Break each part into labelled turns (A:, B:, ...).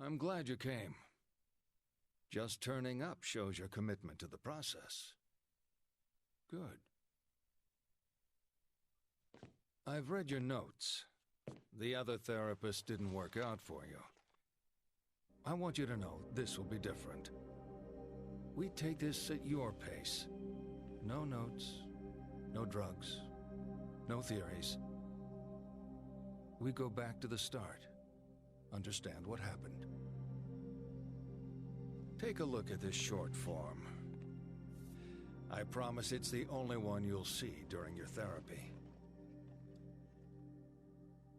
A: I'm glad you came. Just turning up shows your commitment to the process. Good. I've read your notes. The other therapist didn't work out for you. I want you to know this will be different. We take this at your pace. No notes, no drugs, no theories. We go back to the start. Understand what happened. Take a look at this short form. I promise it's the only one you'll see during your therapy.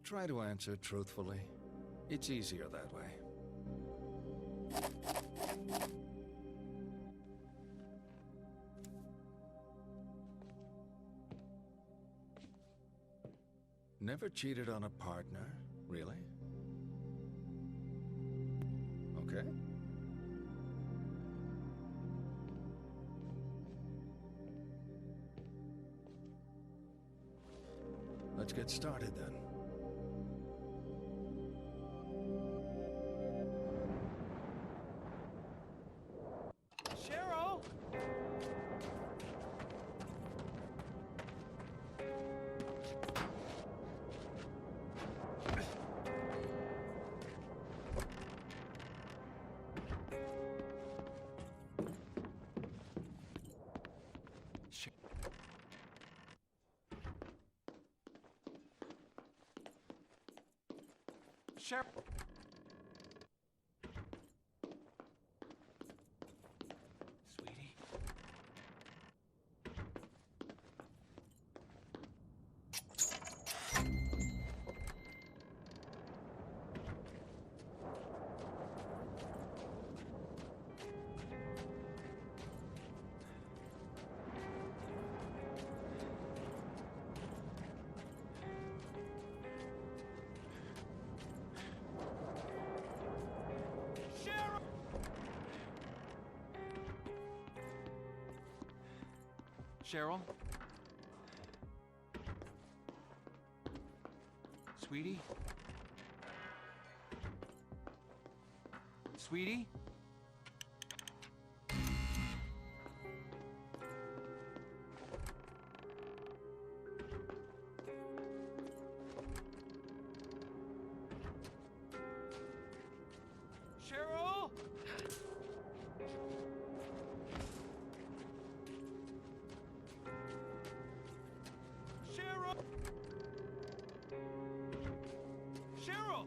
A: Try to answer truthfully. It's easier that way. Never cheated on a partner, really? Okay. Let's get started then.
B: Cheryl! Cheryl! Sweetie. Cheryl? Sweetie? Sweetie? Cheryl? Cheryl! Cheryl!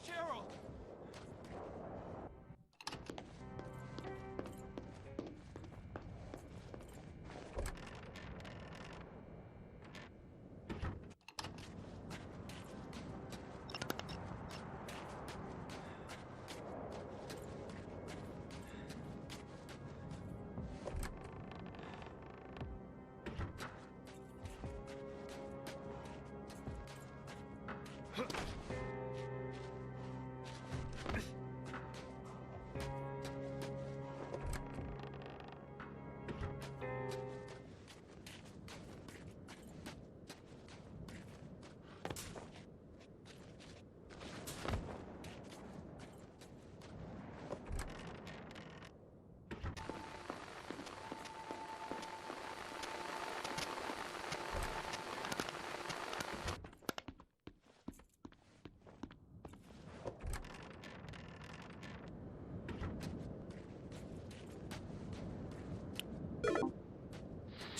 B: Cheryl!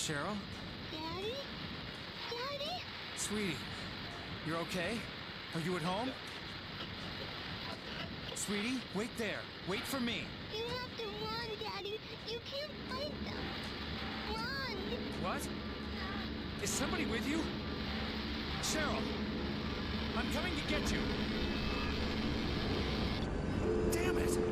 B: Cheryl?
C: Daddy? Daddy?
B: Sweetie, you're okay? Are you at home? Sweetie, wait there. Wait for me.
C: You have to run, Daddy. You can't fight them. Run!
B: What? Is somebody with you? Cheryl! I'm coming to get you! Damn it!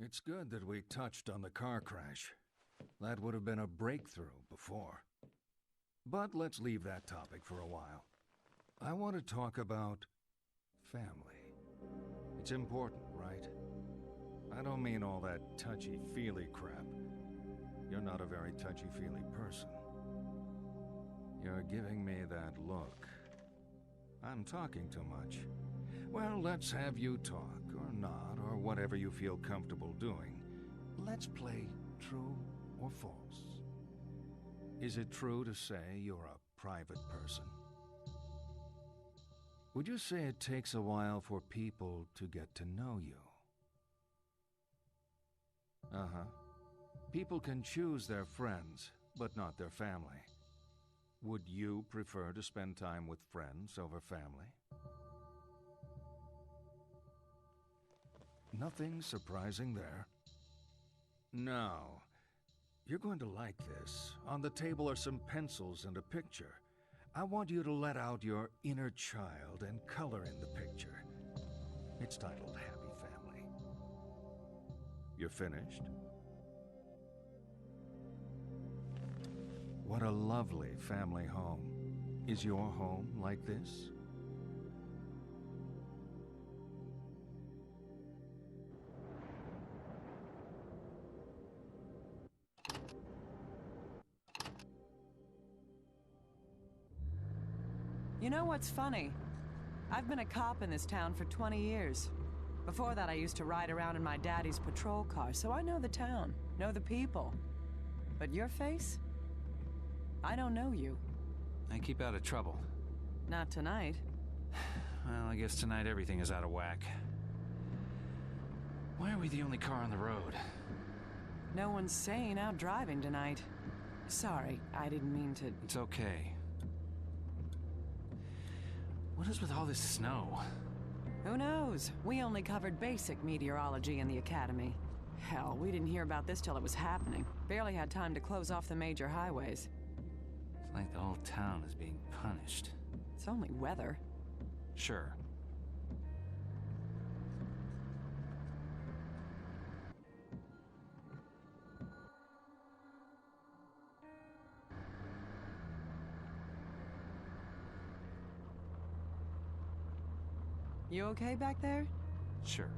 A: It's good that we touched on the car crash. That would have been a breakthrough before. But let's leave that topic for a while. I want to talk about family. It's important, right? I don't mean all that touchy-feely crap. You're not a very touchy-feely person. You're giving me that look. I'm talking too much. Well, let's have you talk, or not, or whatever you feel comfortable doing. Let's play true or false. Is it true to say you're a private person? Would you say it takes a while for people to get to know you? Uh-huh. People can choose their friends, but not their family. Would you prefer to spend time with friends over family? Nothing surprising there. Now, you're going to like this. On the table are some pencils and a picture. I want you to let out your inner child and color in the picture. It's titled Happy Family. You're finished? What a lovely family home. Is your home like this?
D: You know what's funny? I've been a cop in this town for 20 years. Before that, I used to ride around in my daddy's patrol car, so I know the town, know the people. But your face? I don't know you.
B: I keep out of trouble.
D: Not tonight.
B: Well, I guess tonight everything is out of whack. Why are we the only car on the road?
D: No one's sane out driving tonight. Sorry, I didn't mean to...
B: It's okay. What is with all this snow?
D: Who knows? We only covered basic meteorology in the academy. Hell, we didn't hear about this till it was happening. Barely had time to close off the major highways.
B: It's like the whole town is being punished.
D: It's only weather.
B: Sure.
D: You okay back there?
B: Sure.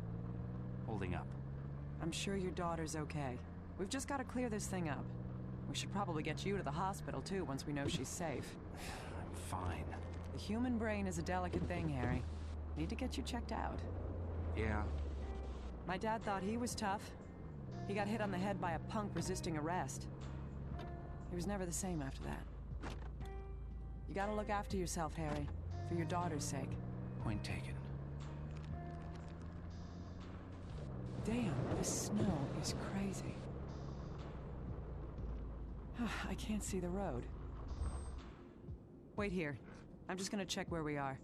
B: Holding up.
D: I'm sure your daughter's okay. We've just got to clear this thing up. We should probably get you to the hospital, too, once we know she's safe.
B: I'm fine.
D: The human brain is a delicate thing, Harry. Need to get you checked out.
B: Yeah.
D: My dad thought he was tough. He got hit on the head by a punk resisting arrest. He was never the same after that. You gotta look after yourself, Harry. For your daughter's sake.
B: Point taken.
D: Damn, this snow is crazy. I can't see the road. Wait here. I'm just gonna check where we are.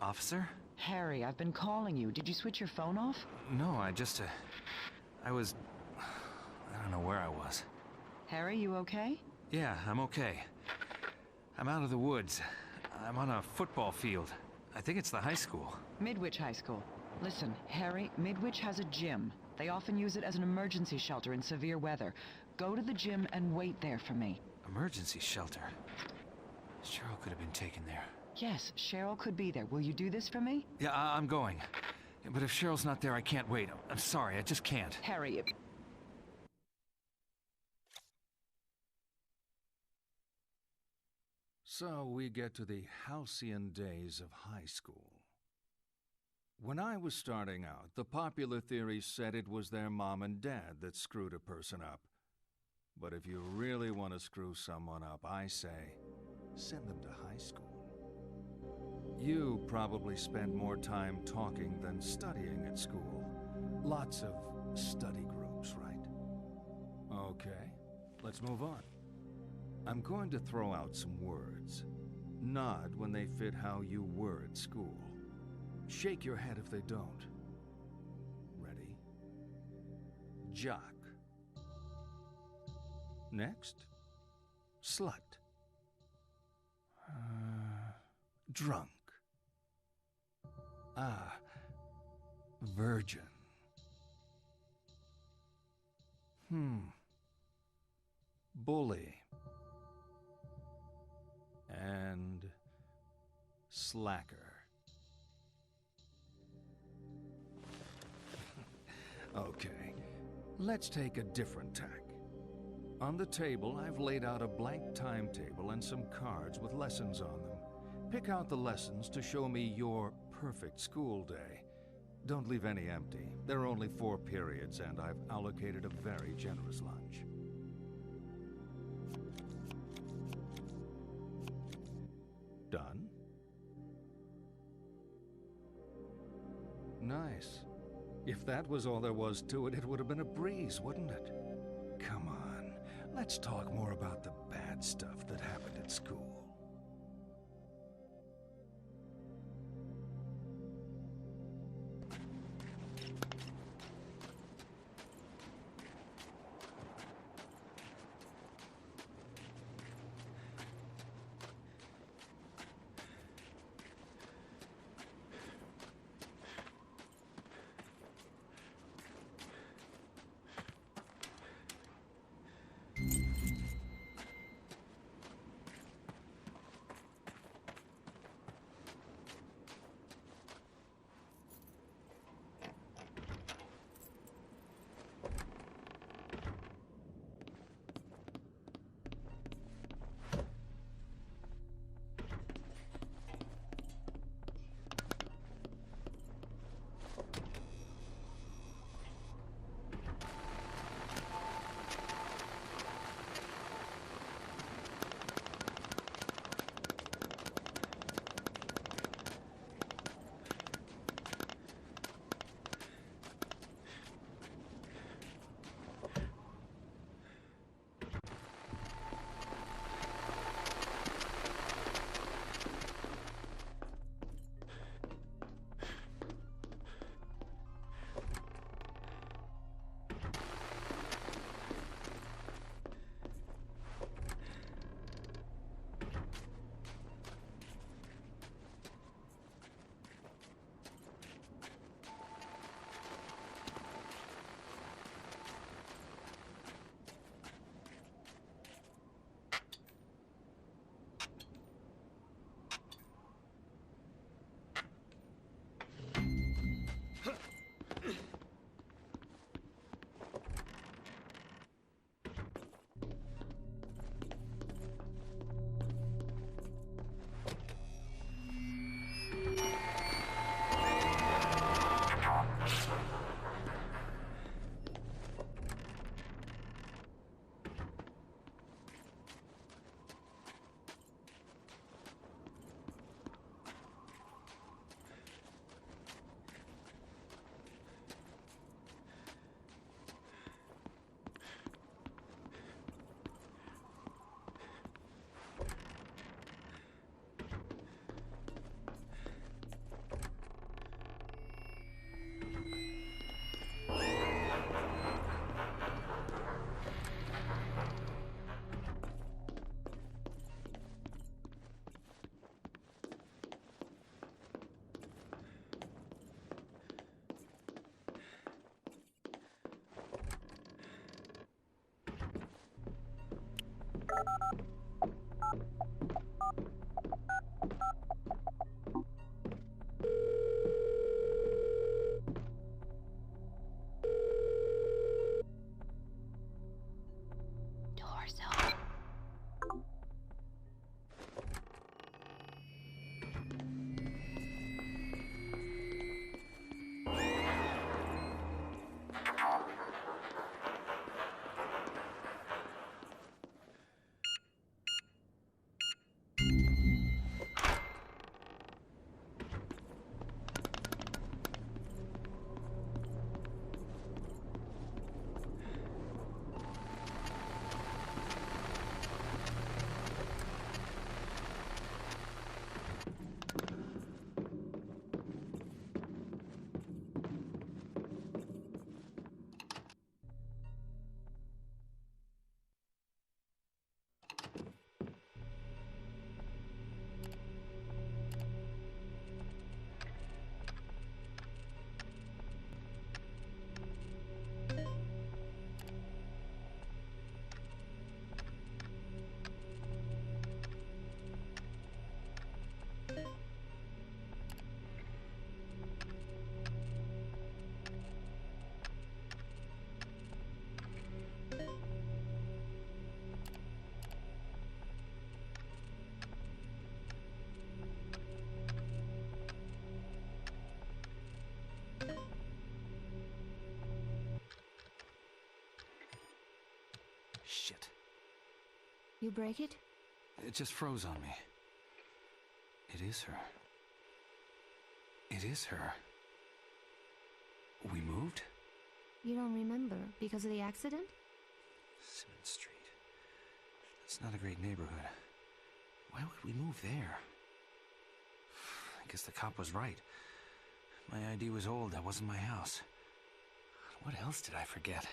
B: Officer?
D: Harry, I've been calling you. Did you switch your phone off?
B: No, I just, I don't know where I was.
D: Harry, you okay?
B: Yeah, I'm okay. I'm out of the woods. I'm on a football field. I think it's the high school.
D: Midwich High School. Listen, Harry, Midwich has a gym. They often use it as an emergency shelter in severe weather. Go to the gym and wait there for me.
B: Emergency shelter? Cheryl could have been taken there.
D: Yes, Cheryl could be there. Will you do this for me?
B: Yeah, I'm going. But if Cheryl's not there, I can't wait. I'm sorry, I just can't.
D: Harry,
A: So we get to the halcyon days of high school. When I was starting out, the popular theory said it was their mom and dad that screwed a person up. But if you really want to screw someone up, I say, send them to high school. You probably spend more time talking than studying at school. Lots of study groups, right? Okay, let's move on. I'm going to throw out some words. Nod when they fit how you were at school. Shake your head if they don't. Ready? Jock. Next. Slut. Drunk. Virgin. Bully. And slacker. Okay, let's take a different tack. On the table, I've laid out a blank timetable and some cards with lessons on them. Pick out the lessons to show me your perfect school day. Don't leave any empty. There are only 4 periods, and I've allocated a very generous lunch. Done? Nice. If that was all there was to it, it would have been a breeze, wouldn't it? Come on, let's talk more about the bad stuff that happened at school.
C: Door's open.
B: Shit.
E: You break it?
B: It just froze on me. It is her. It is her. We moved?
E: You don't remember because of the accident?
B: Simmons Street. It's not a great neighborhood. Why would we move there? I guess the cop was right. My ID was old. That wasn't my house. What else did I forget?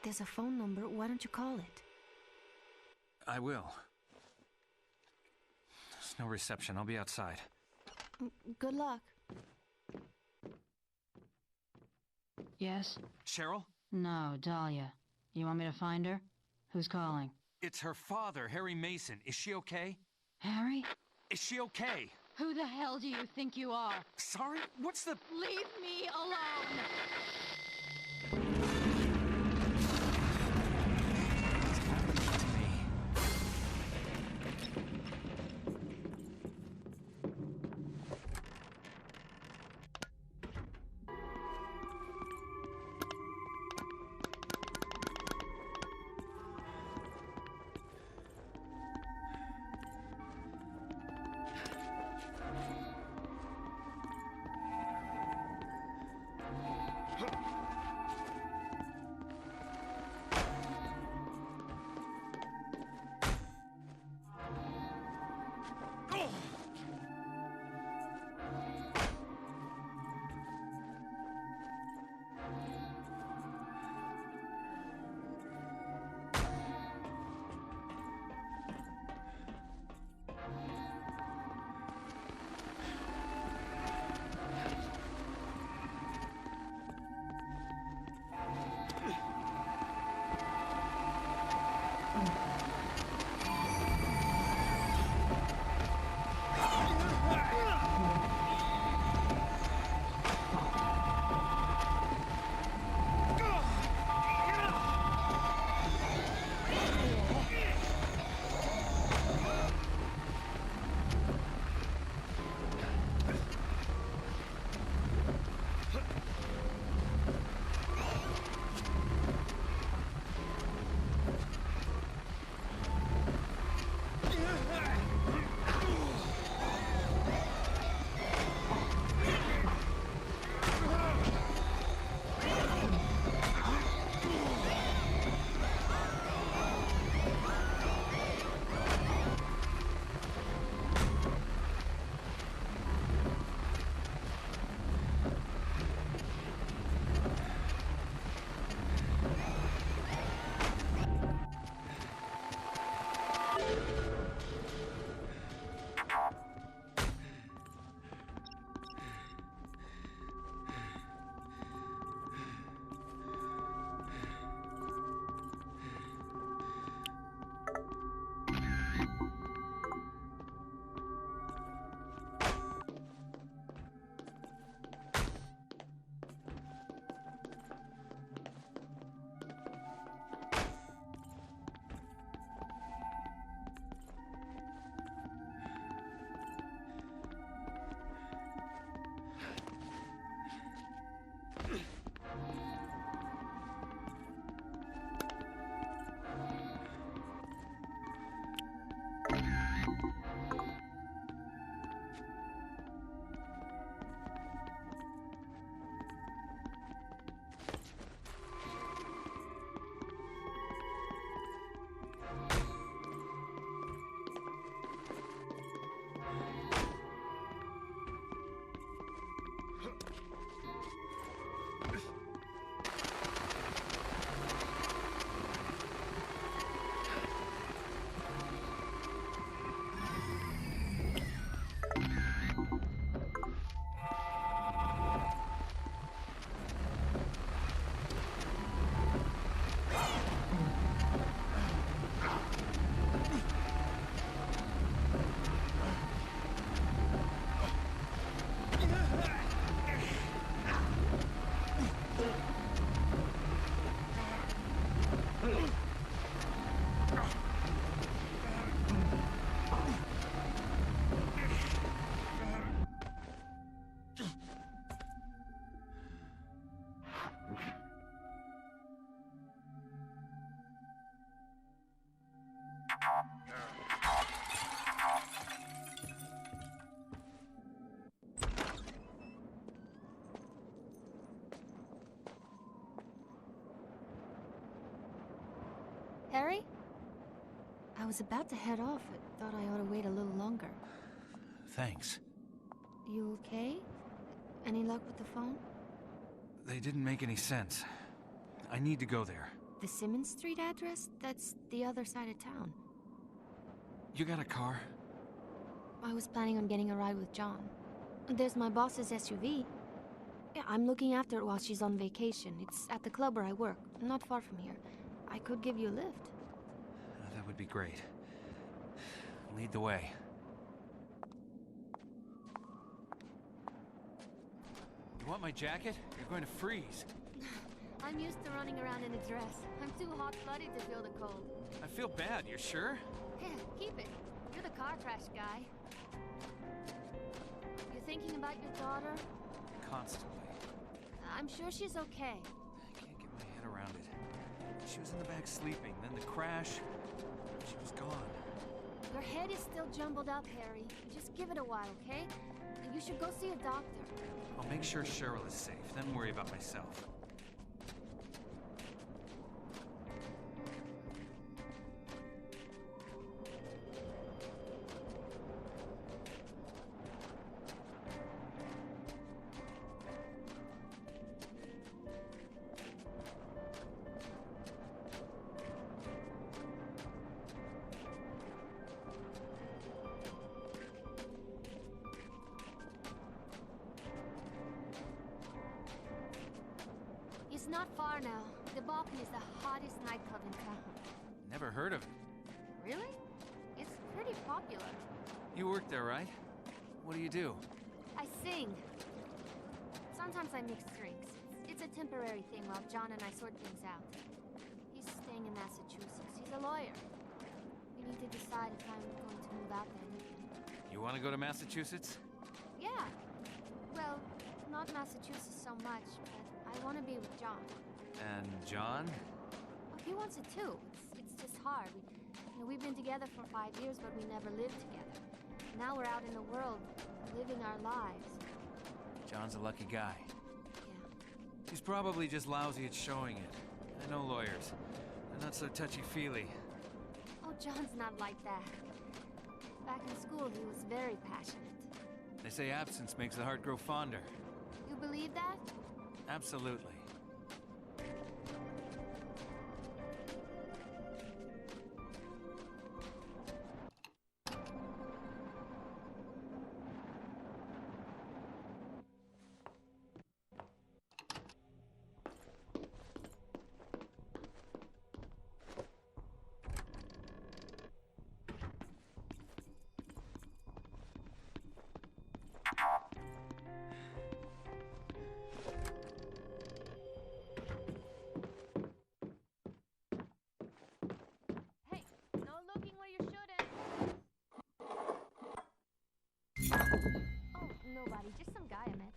E: There's a phone number. Why don't you call it?
B: I will. There's no reception. I'll be outside.
E: Good luck.
F: Yes?
B: Cheryl?
F: No, Dahlia. You want me to find her? Who's calling?
B: It's her father, Harry Mason. Is she okay?
F: Harry?
B: Is she okay?
F: Who the hell do you think you are?
B: Sorry? What's the...
F: Leave me alone!
B: What's happening to me?
E: Harry? I was about to head off, but thought I ought to wait a little longer.
B: Thanks.
E: You okay? Any luck with the phone?
B: They didn't make any sense. I need to go there.
E: The Simmons Street address? That's the other side of town.
B: You got a car?
E: I was planning on getting a ride with John. There's my boss's SUV. Yeah, I'm looking after it while she's on vacation. It's at the club where I work, not far from here. I could give you a lift.
B: That would be great. Lead the way. You want my jacket? You're going to freeze.
E: I'm used to running around in a dress. I'm too hot-blooded to feel the cold.
B: I feel bad, you're sure?
E: Yeah, keep it. You're the car crash guy. You thinking about your daughter?
B: Constantly.
E: I'm sure she's okay.
B: I can't get my head around it. She was in the back sleeping, then the crash. She was gone.
E: Your head is still jumbled up, Harry. Just give it a while, okay? You should go see a doctor.
B: I'll make sure Cheryl is safe, then worry about myself.
E: It's not far now. The Balkan is the hottest nightclub in town.
B: Never heard of it.
E: Really? It's pretty popular.
B: You work there, right? What do you do?
E: I sing. Sometimes I mix drinks. It's a temporary thing while John and I sort things out. He's staying in Massachusetts. He's a lawyer. We need to decide if I'm going to move out there with him.
B: You want to go to Massachusetts?
E: Yeah. Well, not Massachusetts so much, but I want to be with John.
B: And John?
E: Well, he wants it too. It's just hard. We've been together for 5 years, but we never lived together. Now we're out in the world, living our lives.
B: John's a lucky guy.
E: Yeah.
B: He's probably just lousy at showing it. I know lawyers. They're not so touchy-feely.
E: Oh, John's not like that. Back in school, he was very passionate.
B: They say absence makes the heart grow fonder.
E: You believe that?
B: Absolutely.
E: Hey, no looking where you shouldn't. Oh, nobody, just some guy I met.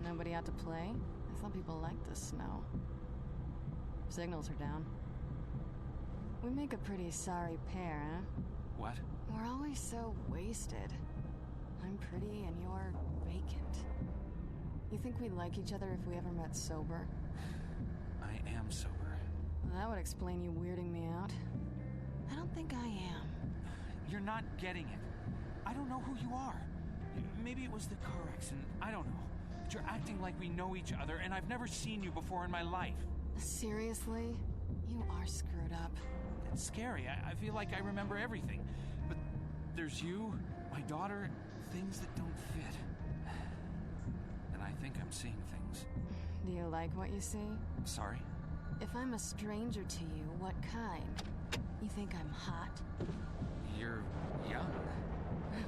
G: Nobody out to play? I thought people liked the snow. Signals are down. We make a pretty sorry pair, huh?
B: What?
G: We're always so wasted. I'm pretty and you're vacant. You think we'd like each other if we ever met sober?
B: I am sober.
G: That would explain you weirding me out. I don't think I am.
B: You're not getting it. I don't know who you are. Maybe it was the car accident. I don't know. But you're acting like we know each other, and I've never seen you before in my life.
G: Seriously? You are screwed up.
B: It's scary. I feel like I remember everything. But there's you, my daughter, things that don't fit. And I think I'm seeing things.
G: Do you like what you see?
B: Sorry?
G: If I'm a stranger to you, what kind? You think I'm hot?
B: You're young.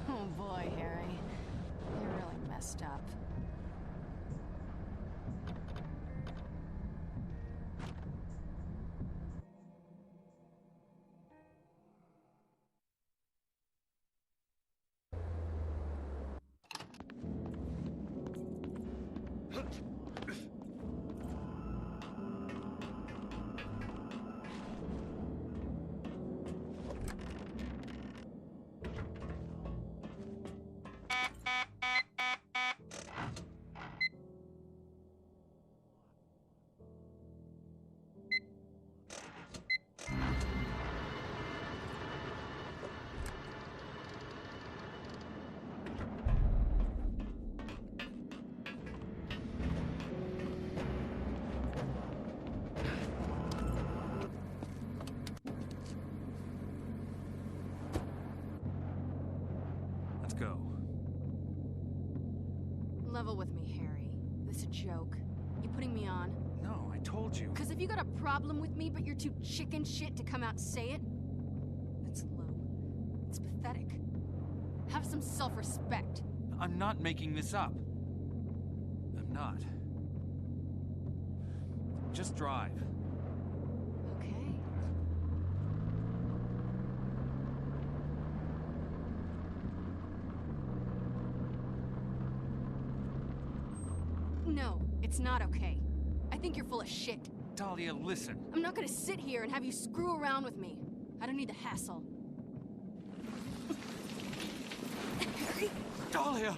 G: Oh boy, Harry. You're really messed up.
B: go.
G: Level with me, Harry. This a joke? You putting me on?
B: No, I told you.
G: Cause if you got a problem with me, but you're too chicken shit to come out and say it, that's low. It's pathetic. Have some self-respect.
B: I'm not making this up. I'm not. Just drive.
G: Okay. No, it's not okay. I think you're full of shit.
B: Dahlia, listen.
G: I'm not gonna sit here and have you screw around with me. I don't need the hassle. Harry!
B: Dahlia!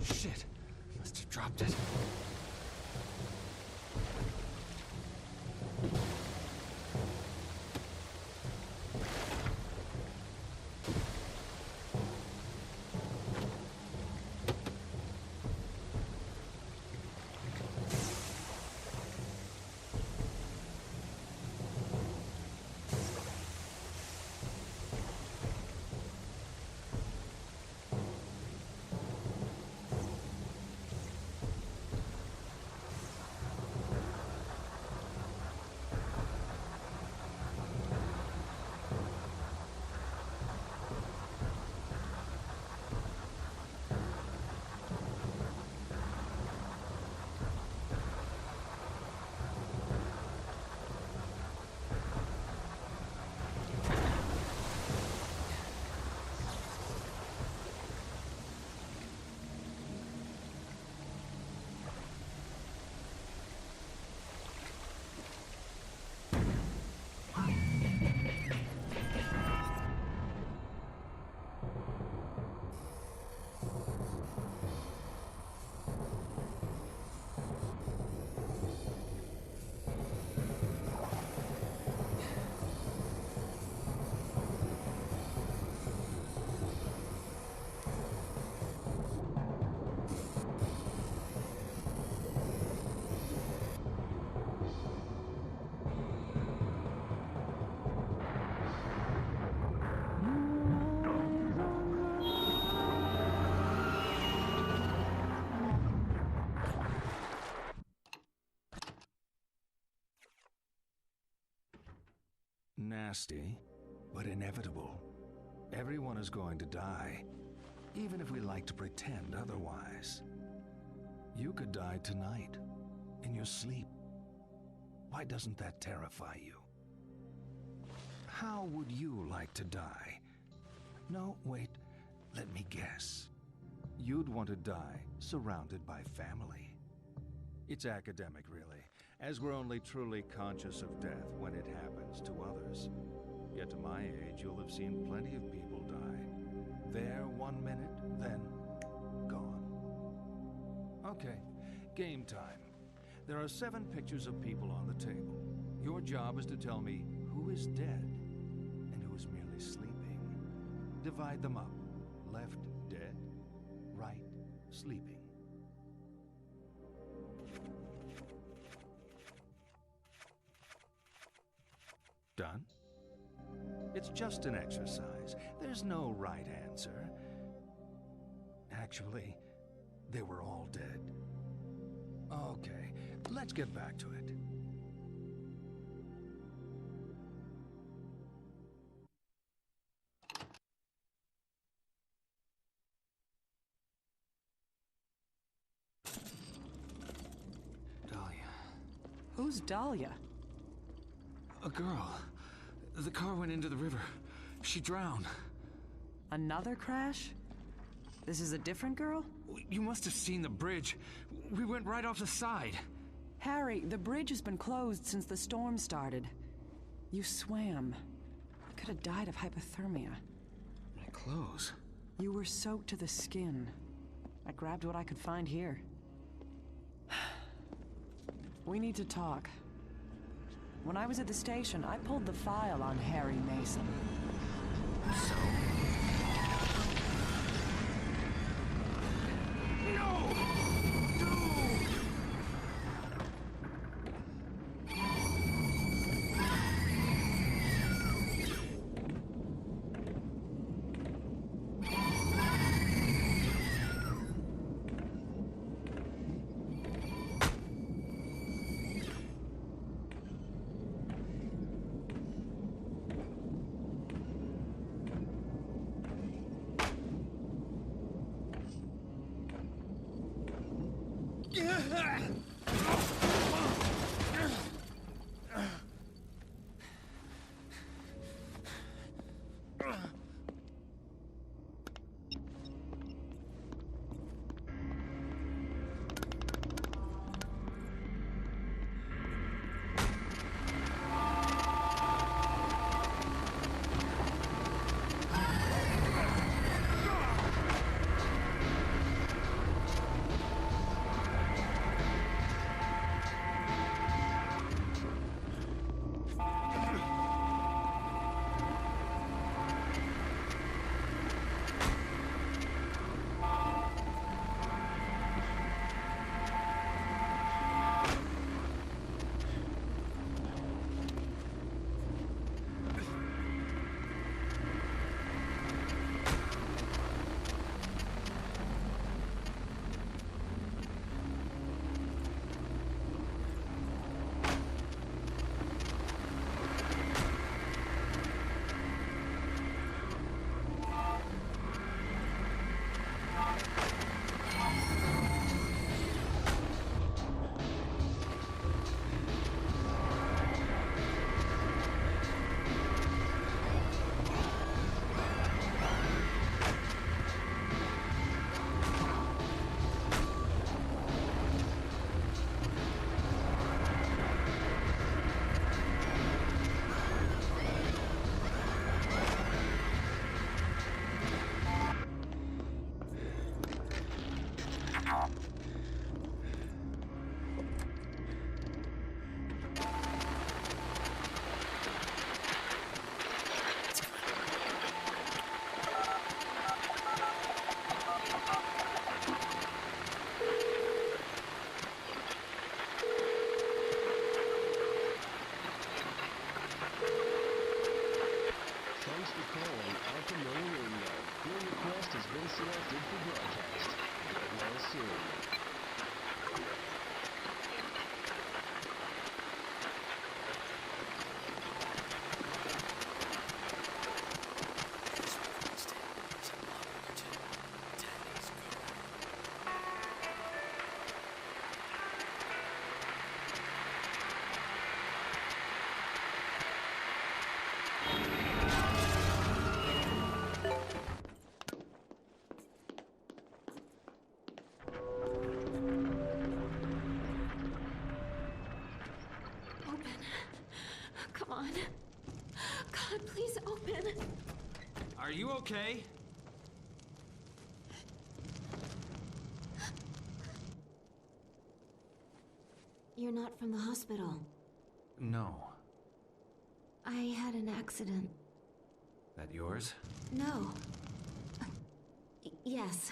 B: Shit. Must have dropped it.
A: Nasty, but inevitable. Everyone is going to die, even if we like to pretend otherwise. You could die tonight, in your sleep. Why doesn't that terrify you? How would you like to die? No, wait, let me guess. You'd want to die surrounded by family. It's academic, really, as we're only truly conscious of death when it happens to others. Yet to my age, you'll have seen plenty of people die. There 1 minute, then gone. Okay, game time. There are 7 pictures of people on the table. Your job is to tell me who is dead and who is merely sleeping. Divide them up. Left, dead. Right, sleeping. Done? It's just an exercise. There's no right answer. Actually, they were all dead. Okay, let's get back to it.
B: Dahlia.
D: Who's Dahlia?
B: A girl. The car went into the river. She drowned.
D: Another crash? This is a different girl?
B: You must have seen the bridge. We went right off the side.
D: Harry, the bridge has been closed since the storm started. You swam. You could have died of hypothermia.
B: My clothes.
D: You were soaked to the skin. I grabbed what I could find here. We need to talk. When I was at the station, I pulled the file on Harry Mason.
B: So? No! Are you okay?
H: You're not from the hospital.
B: No.
H: I had an accident.
B: That yours?
H: No. Yes.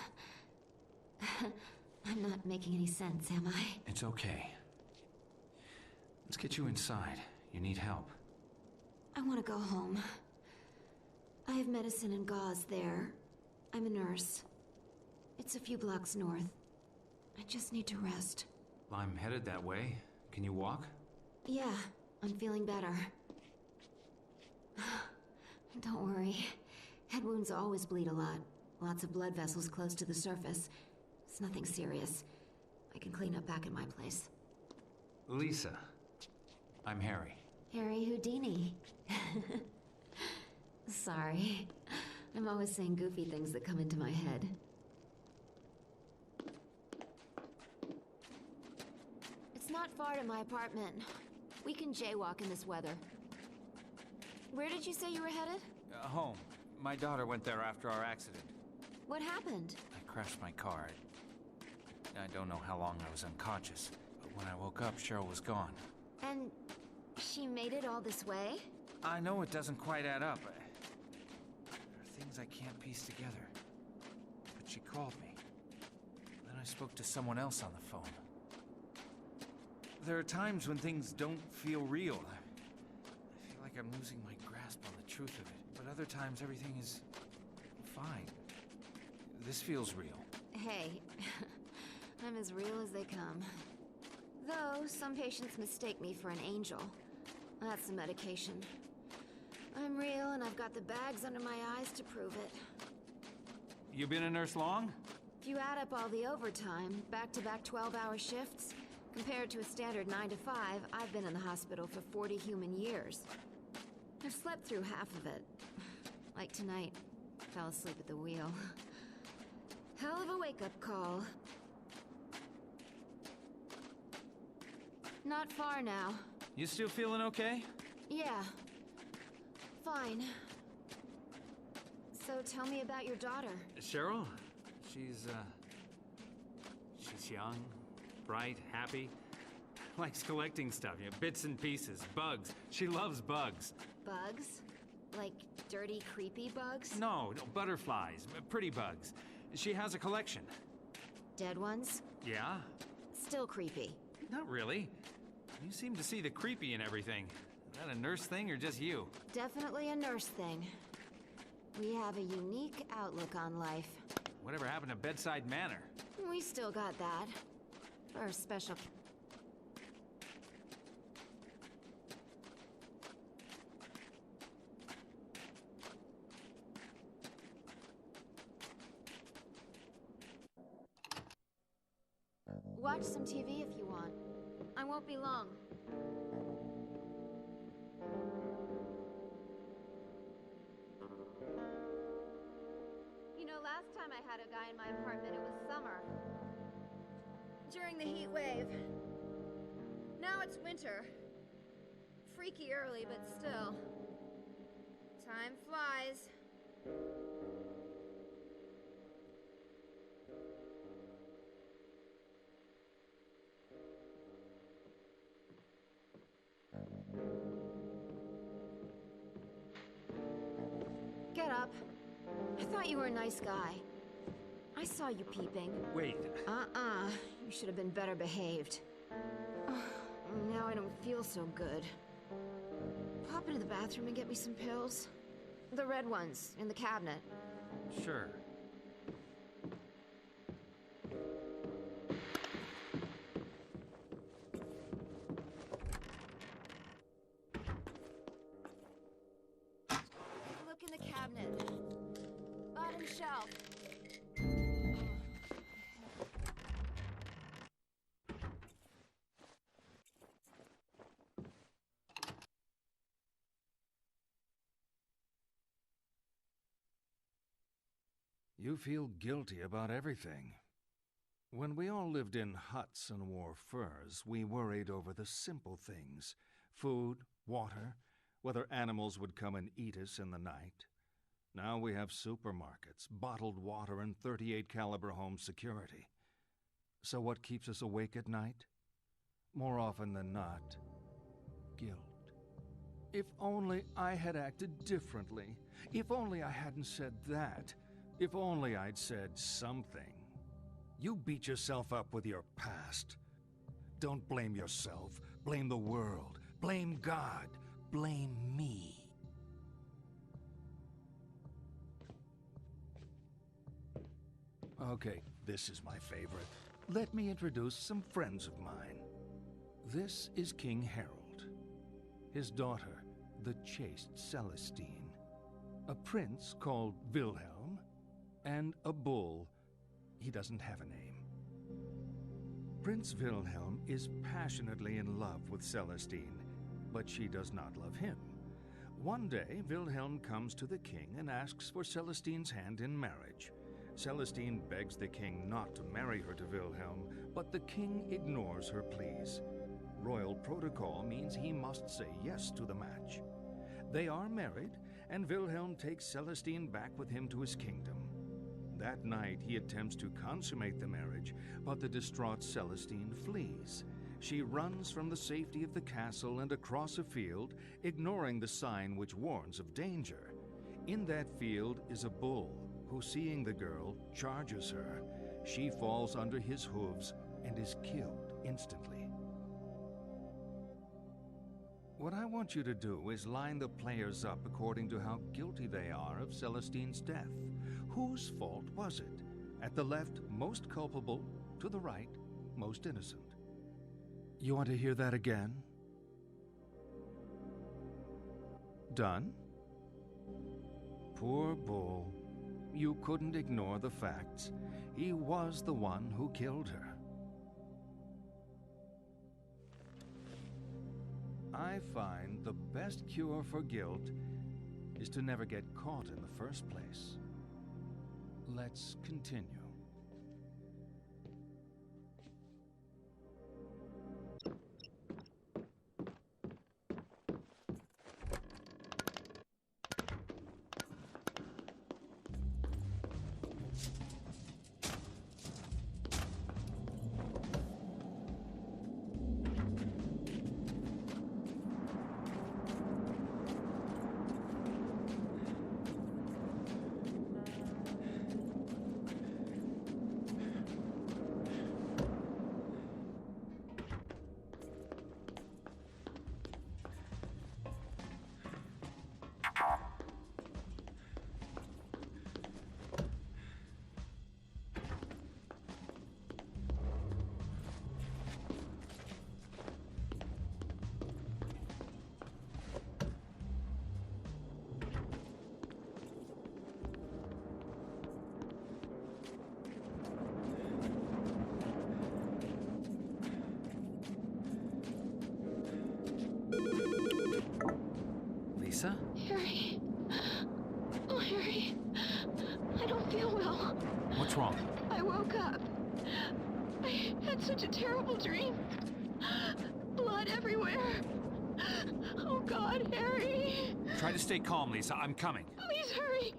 H: I'm not making any sense, am I?
B: It's okay. Let's get you inside. You need help.
H: I want to go home. I have medicine and gauze there. I'm a nurse. It's a few blocks north. I just need to rest.
B: I'm headed that way. Can you walk?
H: Yeah, I'm feeling better. Don't worry. Head wounds always bleed a lot. Lots of blood vessels close to the surface. It's nothing serious. I can clean up back at my place.
B: Lisa. I'm Harry.
H: Harry Houdini. Sorry. I'm always saying goofy things that come into my head.
E: It's not far to my apartment. We can jaywalk in this weather. Where did you say you were headed?
B: Home. My daughter went there after our accident.
E: What happened?
B: I crashed my car. I don't know how long I was unconscious, but when I woke up, Cheryl was gone.
E: And she made it all this way?
B: I know it doesn't quite add up. There are things I can't piece together. But she called me. Then I spoke to someone else on the phone. There are times when things don't feel real. I feel like I'm losing my grasp on the truth of it. But other times everything is fine. This feels real.
E: Hey, I'm as real as they come. Though, some patients mistake me for an angel. That's the medication. I'm real, and I've got the bags under my eyes to prove it.
B: You been a nurse long?
E: If you add up all the overtime, back-to-back 12-hour shifts, compared to a standard 9 to 5, I've been in the hospital for 40 human years. I've slept through half of it. Like tonight, fell asleep at the wheel. Hell of a wake-up call. Not far now.
B: You still feeling okay?
E: Yeah. Fine. So tell me about your daughter.
B: Cheryl? She's young, bright, happy. Likes collecting stuff, bits and pieces, bugs. She loves bugs.
E: Bugs? Like dirty, creepy bugs?
B: No, butterflies, pretty bugs. She has a collection.
E: Dead ones?
B: Yeah?
E: Still creepy.
B: Not really. You seem to see the creepy in everything. Is that a nurse thing or just you?
E: Definitely a nurse thing. We have a unique outlook on life.
B: Whatever happened to bedside manner?
E: We still got that. For a special... Watch some TV if you want. I won't be long. You know, last time I had a guy in my apartment, it was summer. During the heat wave. Now it's winter. Freaky early, but still. Time flies. Get up. I thought you were a nice guy. I saw you peeping.
B: Wait.
E: You should have been better behaved. Now I don't feel so good. Pop into the bathroom and get me some pills. The red ones, in the cabinet.
B: Sure.
E: Look in the cabinet. Bottom shelf.
A: You feel guilty about everything. When we all lived in huts and wore furs, we worried over the simple things. Food, water, whether animals would come and eat us in the night. Now we have supermarkets, bottled water, and .38 caliber home security. So what keeps us awake at night? More often than not, guilt. If only I had acted differently. If only I hadn't said that. If only I'd said something. You beat yourself up with your past. Don't blame yourself. Blame the world. Blame God. Blame me. Okay, this is my favorite. Let me introduce some friends of mine. This is King Harold. His daughter, the chaste Celestine. A prince called Wilhelm. And a bull. He doesn't have a name. Prince Wilhelm is passionately in love with Celestine. but she does not love him. One day, Wilhelm comes to the king and asks for Celestine's hand in marriage. Celestine begs the king not to marry her to Wilhelm, but the king ignores her pleas. Royal protocol means he must say yes to the match. They are married, and Wilhelm takes Celestine back with him to his kingdom. That night, he attempts to consummate the marriage, but the distraught Celestine flees. She runs from the safety of the castle and across a field, ignoring the sign which warns of danger. In that field is a bull, who, seeing the girl, charges her. She falls under his hooves and is killed instantly. What I want you to do is line the players up according to how guilty they are of Celestine's death. Whose fault was it? At the left, most culpable. To the right, most innocent. You want to hear that again? Done? Poor Bull. You couldn't ignore the facts. He was the one who killed her. I find the best cure for guilt is to never get caught in the first place. Let's continue.
B: Lisa?
C: Harry. Oh, Harry. I don't feel well.
B: What's wrong?
C: I woke up. I had such a terrible dream. Blood everywhere. Oh, God, Harry.
B: Try to stay calm, Lisa. I'm coming.
C: Please hurry.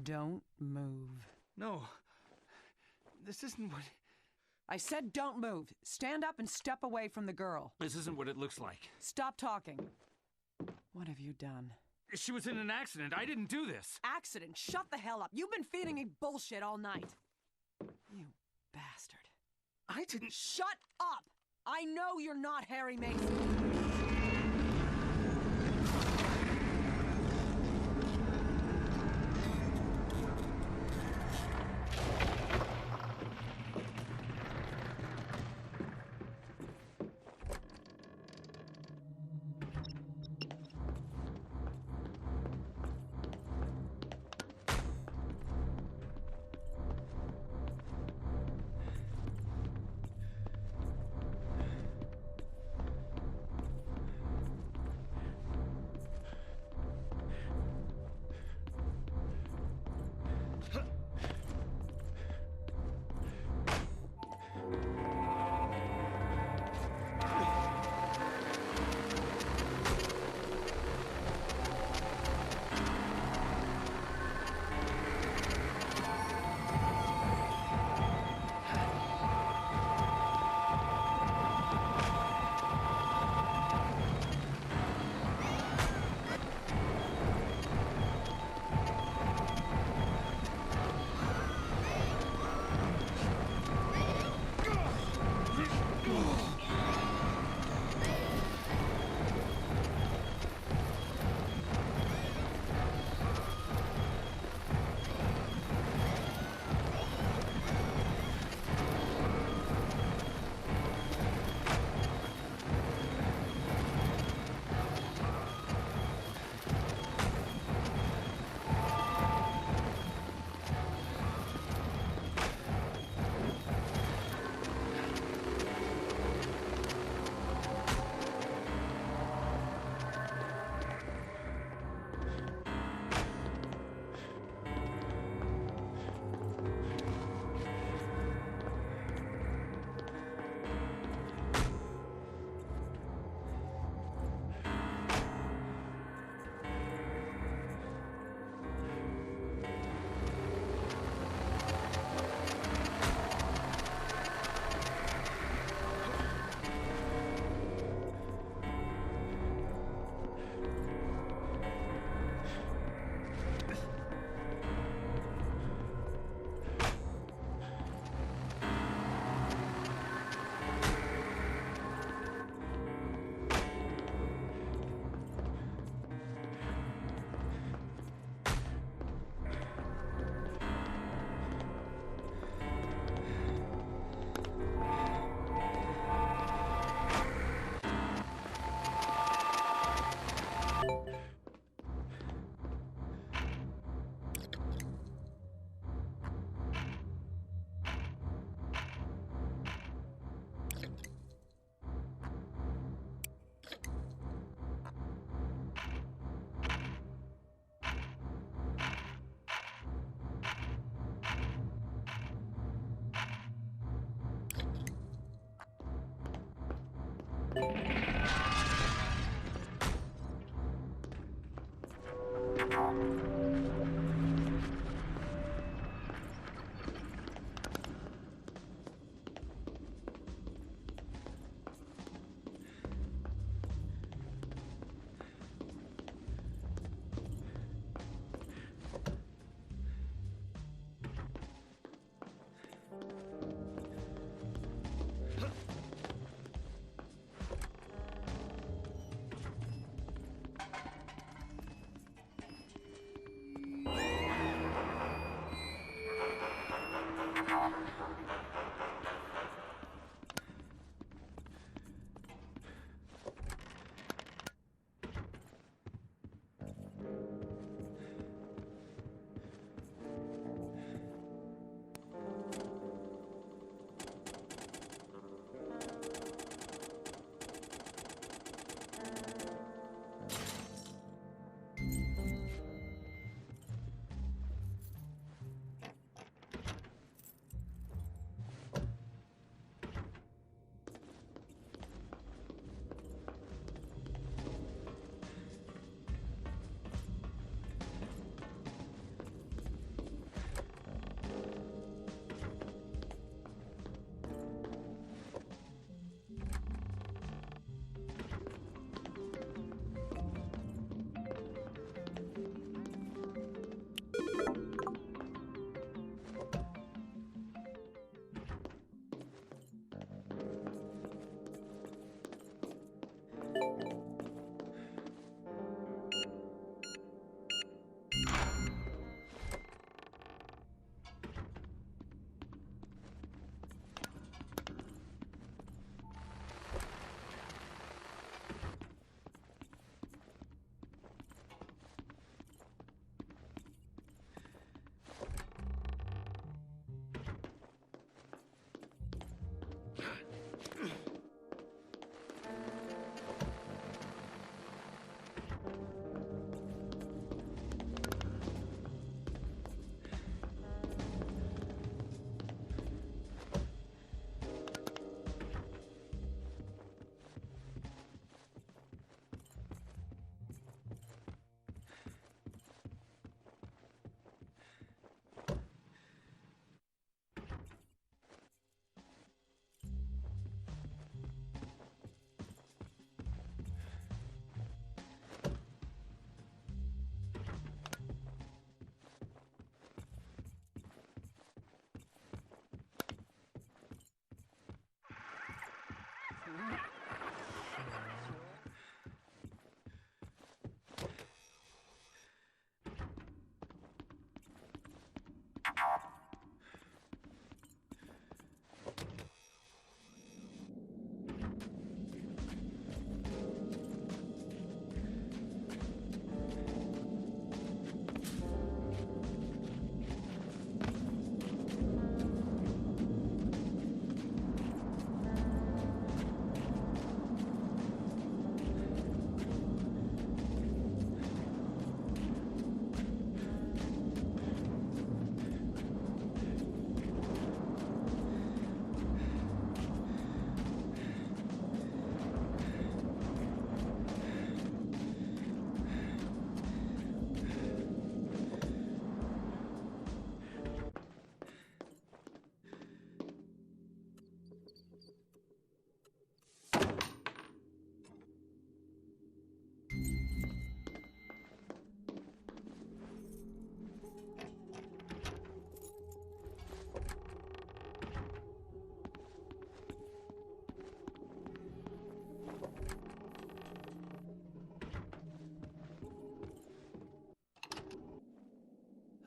D: Don't move.
B: No. This isn't what...
D: I said don't move. Stand up and step away from the girl.
B: This isn't what it looks like.
D: Stop talking. What have you done?
B: She was in an accident. I didn't do this.
D: Accident? Shut the hell up. You've been feeding me bullshit all night. You bastard.
B: I didn't...
D: Shut up! I know you're not Harry Mason.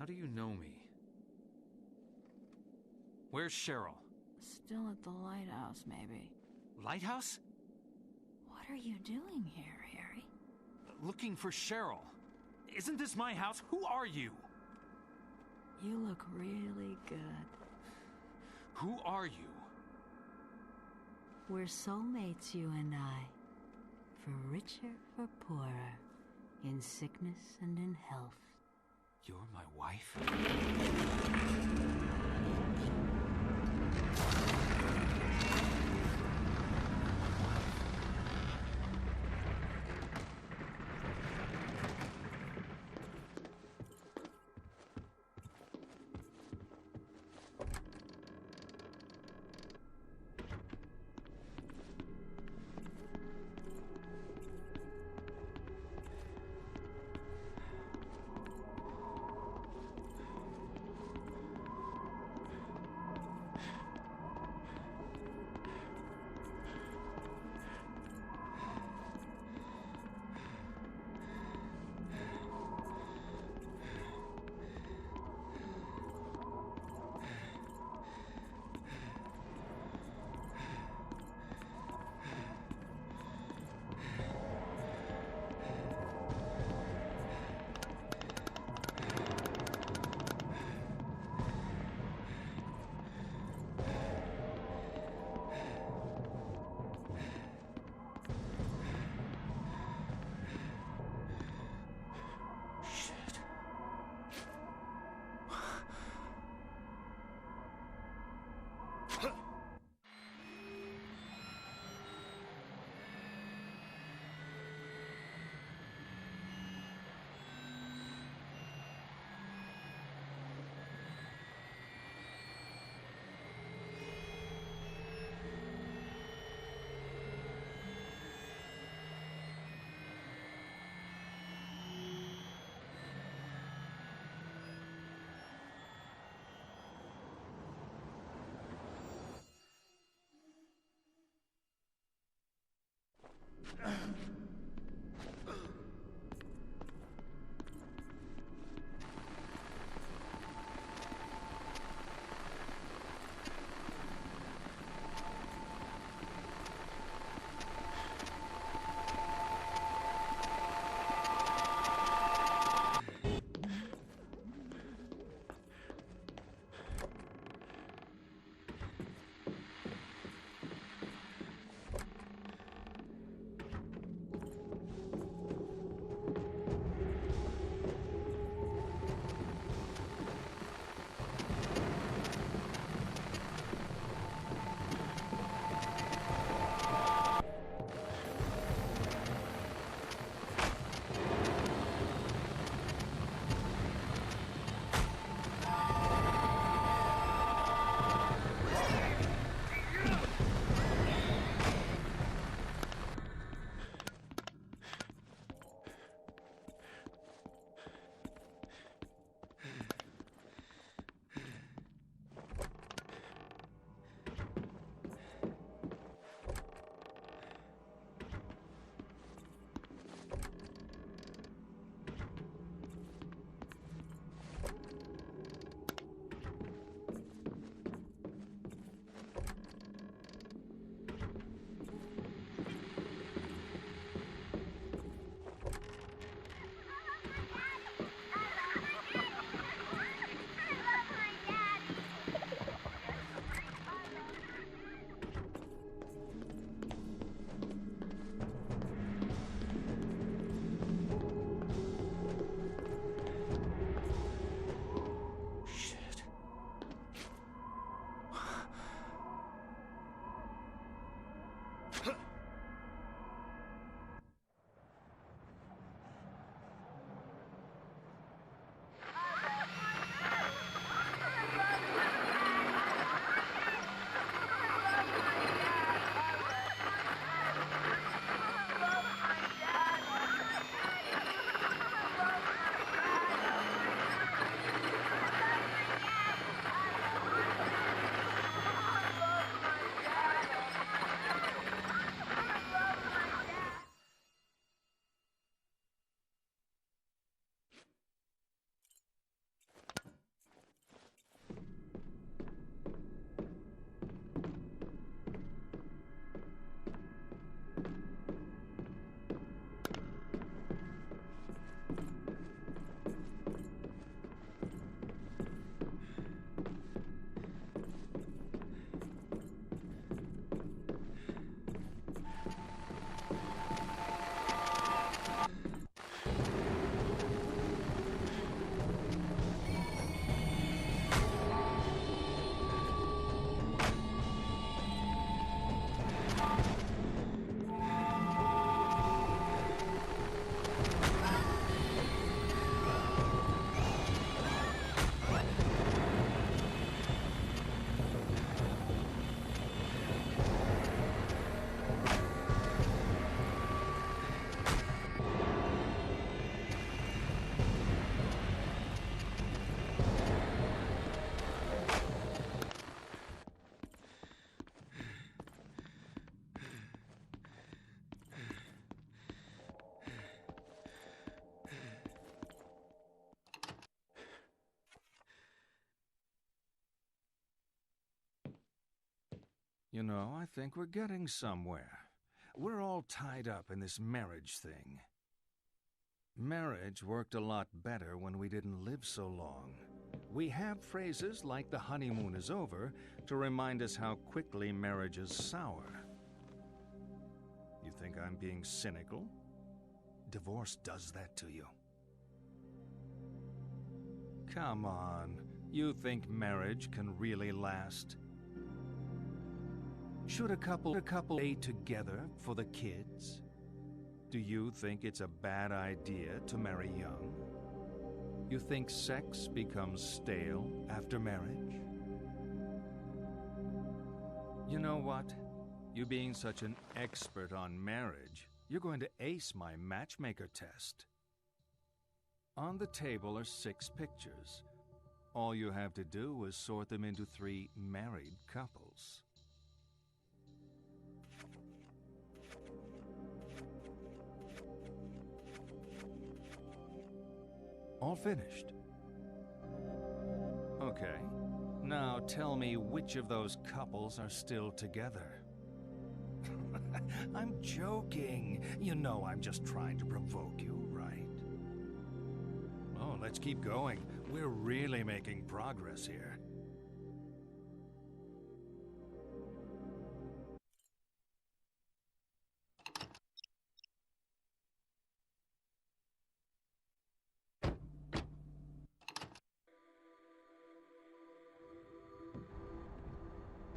B: How do you know me? Where's Cheryl?
F: Still at the lighthouse, maybe.
B: Lighthouse?
F: What are you doing here, Harry?
B: looking for Cheryl. Isn't this my house? Who are you?
F: You look really good.
B: Who are you?
F: We're soulmates, you and I. For richer, for poorer. In sickness and in health.
B: You're my wife?
A: You know, I think we're getting somewhere. We're all tied up in this marriage thing. Marriage worked a lot better when we didn't live so long. We have phrases like the honeymoon is over to remind us how quickly marriages sour. You think I'm being cynical? Divorce does that to you. Come on, you think marriage can really last? Should a couple stay together for the kids? Do you think it's a bad idea to marry young? You think sex becomes stale after marriage? You know what? You being such an expert on marriage, you're going to ace my matchmaker test. On the table are 6 pictures. All you have to do is sort them into 3 married couples. All finished. Okay. Now tell me which of those couples are still together. I'm joking. You know I'm just trying to provoke you, right? Oh, let's keep going. We're really making progress here.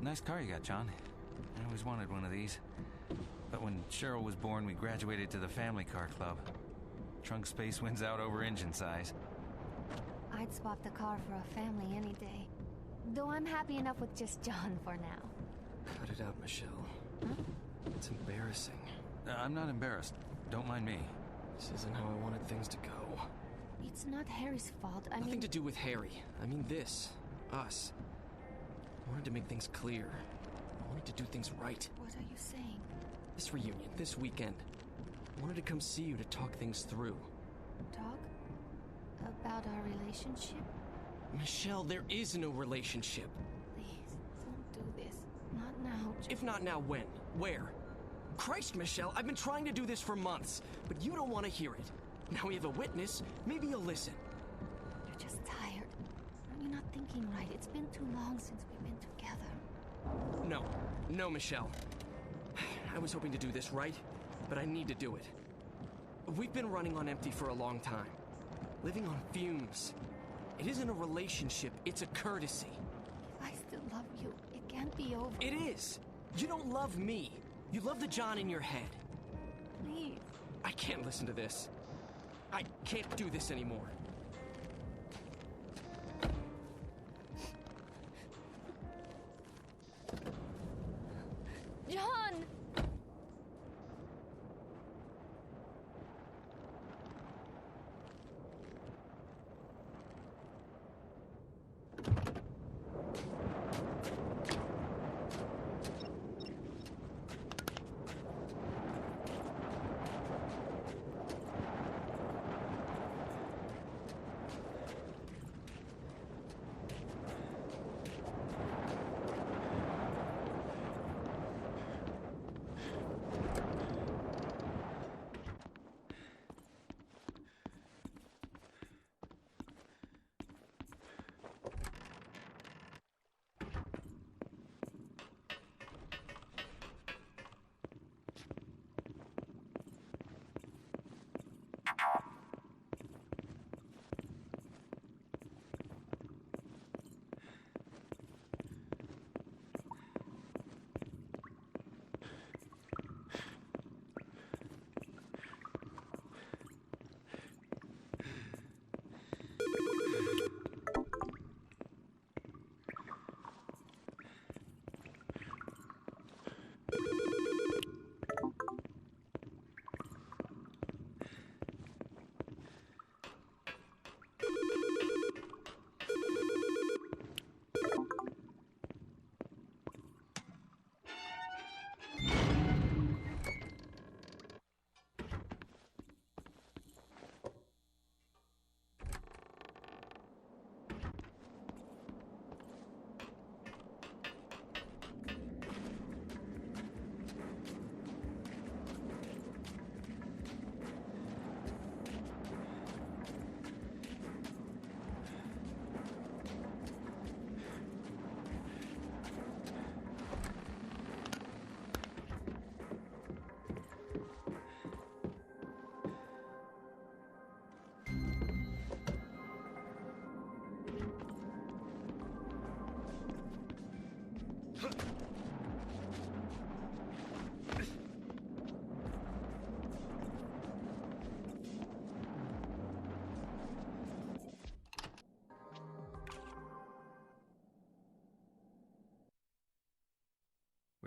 B: Nice car you got, John. I always wanted one of these. But when Cheryl was born, we graduated to the family car club. Trunk space wins out over engine size.
E: I'd swap the car for a family any day. Though I'm happy enough with just John for now.
I: Cut it out, Michelle.
E: Huh?
I: It's embarrassing.
B: I'm not embarrassed. Don't mind me.
I: This isn't how I wanted things to go.
E: It's not Harry's fault.
I: Nothing to do with Harry. I mean this. Us. I wanted to make things clear. I wanted to do things right.
E: What are you saying?
I: This reunion, this weekend. I wanted to come see you to talk things through.
E: Talk? About our relationship?
I: Michelle, there is no relationship.
E: Please, don't do this. Not now.
I: If not now, when? Where? Christ, Michelle, I've been trying to do this for months, but you don't want to hear it. Now we have a witness. Maybe you'll listen.
E: You're just tired. You're not thinking right. It's been too long since we've been together.
I: No. No, Michelle. I was hoping to do this right, but I need to do it. We've been running on empty for a long time. Living on fumes. It isn't a relationship, it's a courtesy.
E: If I still love you, it can't be over.
I: It is! You don't love me. You love the John in your head.
E: Please.
I: I can't listen to this. I can't do this anymore.
E: John!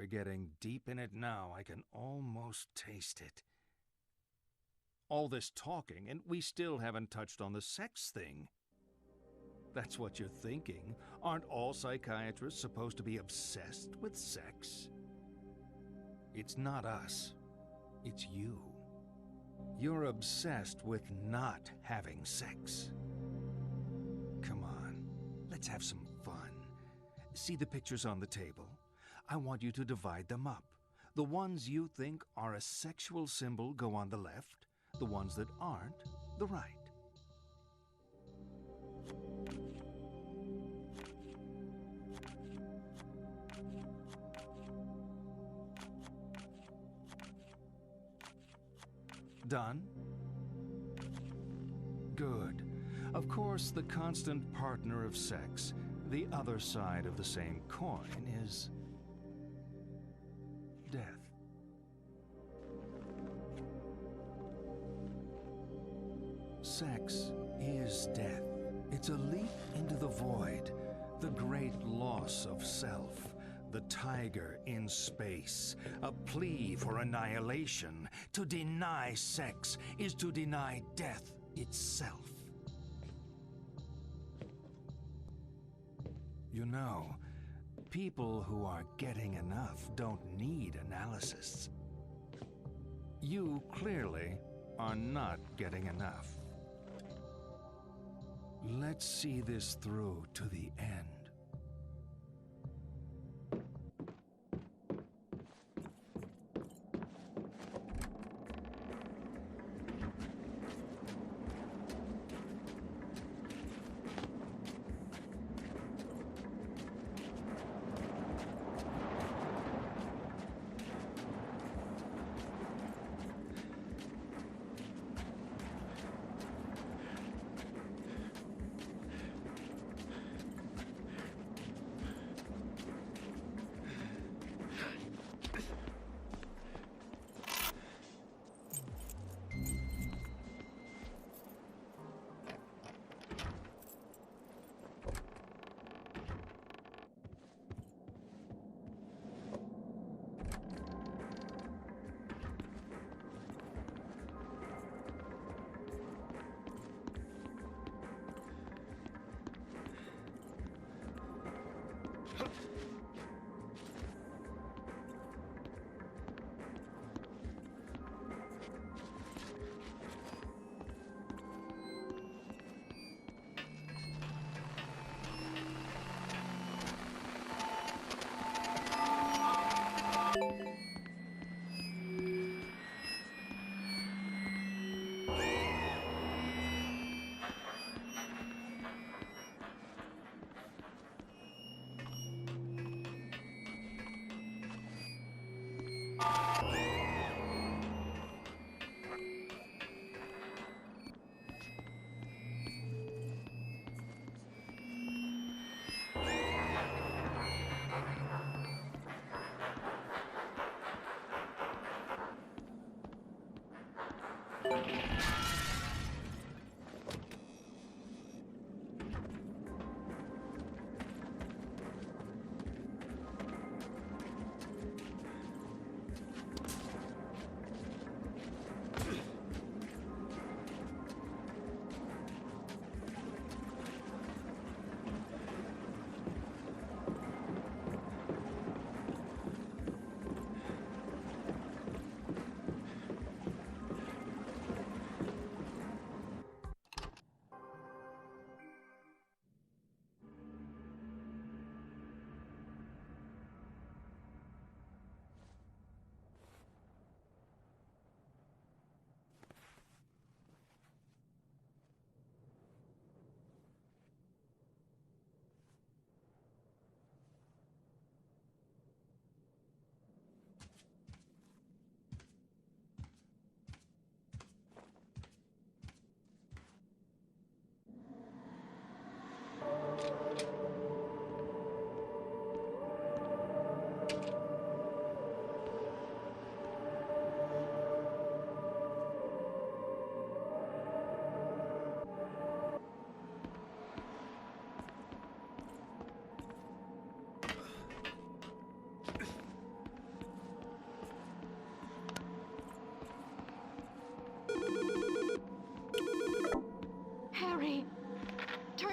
A: getting deep in it now. I can almost taste it. All this talking, and we still haven't touched on the sex thing. That's what you're thinking. Aren't all psychiatrists supposed to be obsessed with sex? It's not us. It's you. You're obsessed with not having sex. Come on, let's have some fun. See the pictures on the table? I want you to divide them up. The ones you think are a sexual symbol go on the left, the ones that aren't, the right. Done? Good. Of course, the constant partner of sex, the other side of the same coin, is death. Sex is death. It's a leap into the void, the great loss of self. The tiger in space, a plea for annihilation. To deny sex is to deny death itself. You know, people who are getting enough don't need analysis. You clearly are not getting enough. Let's see this through to the end.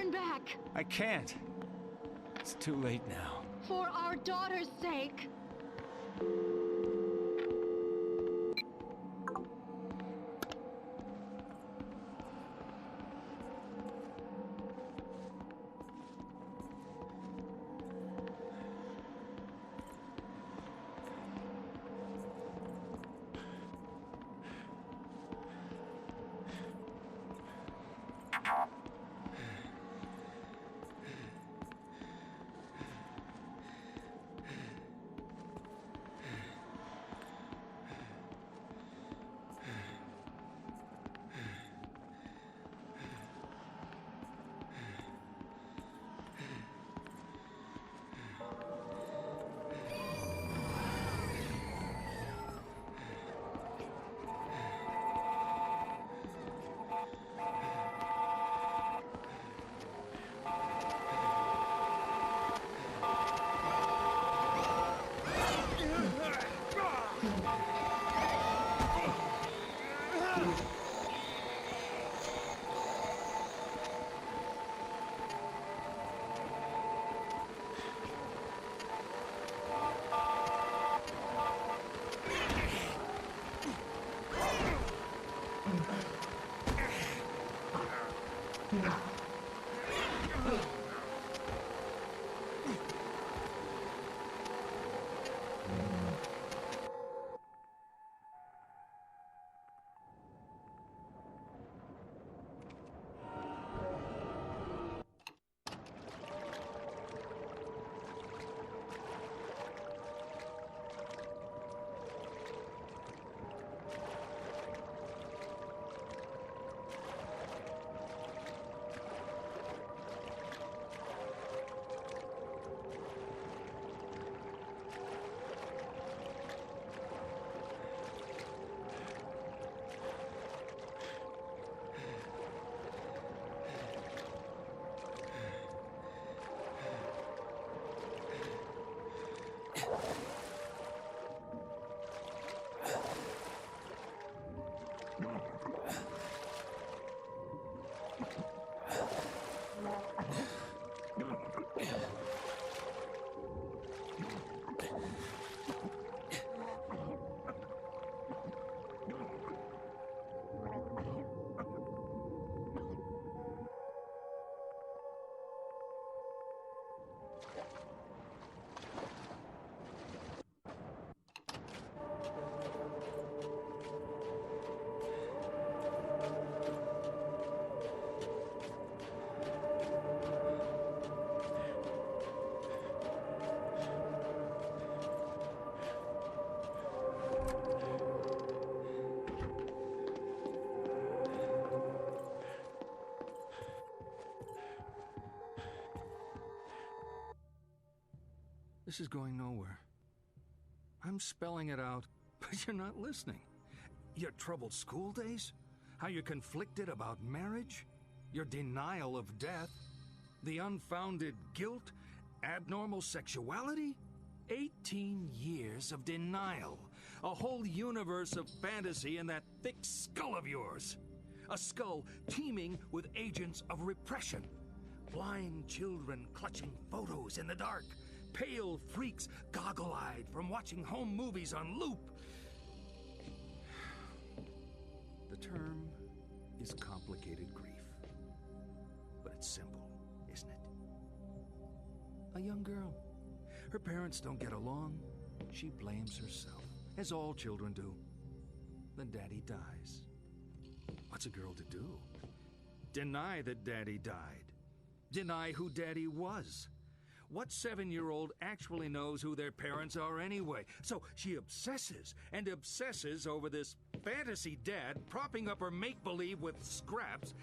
C: turn back.
B: I can't. It's too late now.
C: For our daughter's sake.
A: This is going nowhere. I'm spelling it out, but you're not listening. Your troubled school days? How you're conflicted about marriage? Your denial of death? The unfounded guilt? Abnormal sexuality? 18 years of denial. A whole universe of fantasy in that thick skull of yours. A skull teeming with agents of repression. Blind children clutching photos in the dark. Pale freaks goggle-eyed from watching home movies on loop. The term is complicated grief. But it's simple, isn't it? A young girl. Her parents don't get along. She blames herself, as all children do. Then Daddy dies. What's a girl to do? Deny that Daddy died. Deny who Daddy was. What 7-year-old actually knows who their parents are anyway? So she obsesses and obsesses over this fantasy dad propping up her make-believe with scraps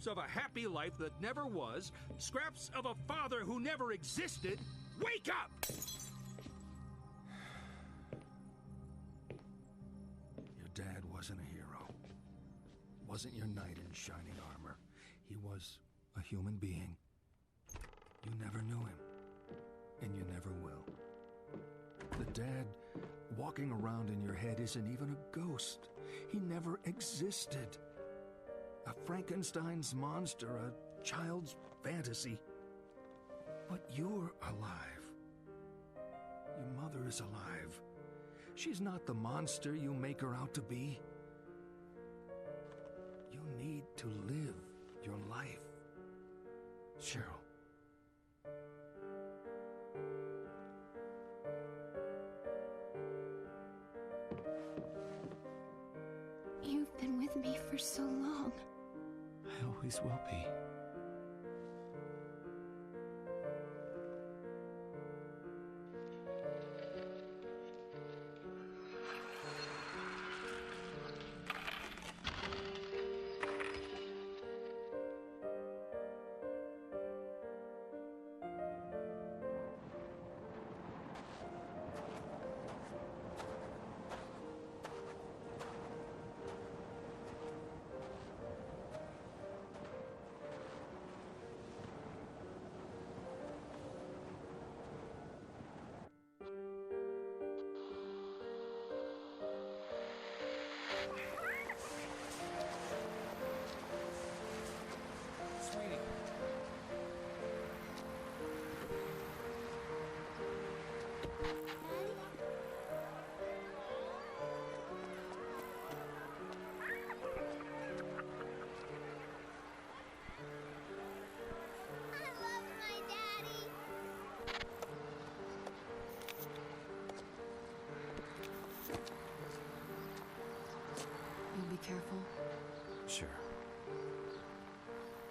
A: of a happy life that never was, scraps of a father who never existed. Wake up! Your dad wasn't a hero. Wasn't your knight in shining armor. He was a human being. You never knew him. And you never will. The dad walking around in your head isn't even a ghost. He never existed. A Frankenstein's monster, a child's fantasy. But you're alive. Your mother is alive. She's not the monster you make her out to be. You need to live your life, Cheryl.
H: You've been with me for so long.
B: I always will be.
I: Sweetie.
G: You'll be careful,
B: Sure.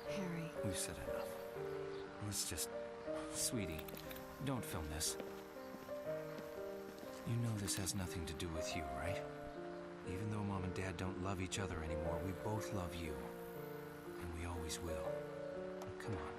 G: Harry.
B: We've said enough. Let's just... Sweetie, don't film this. You know this has nothing to do with you, right? Even though Mom and Dad don't love each other anymore, we both love you. And we always will. Come on.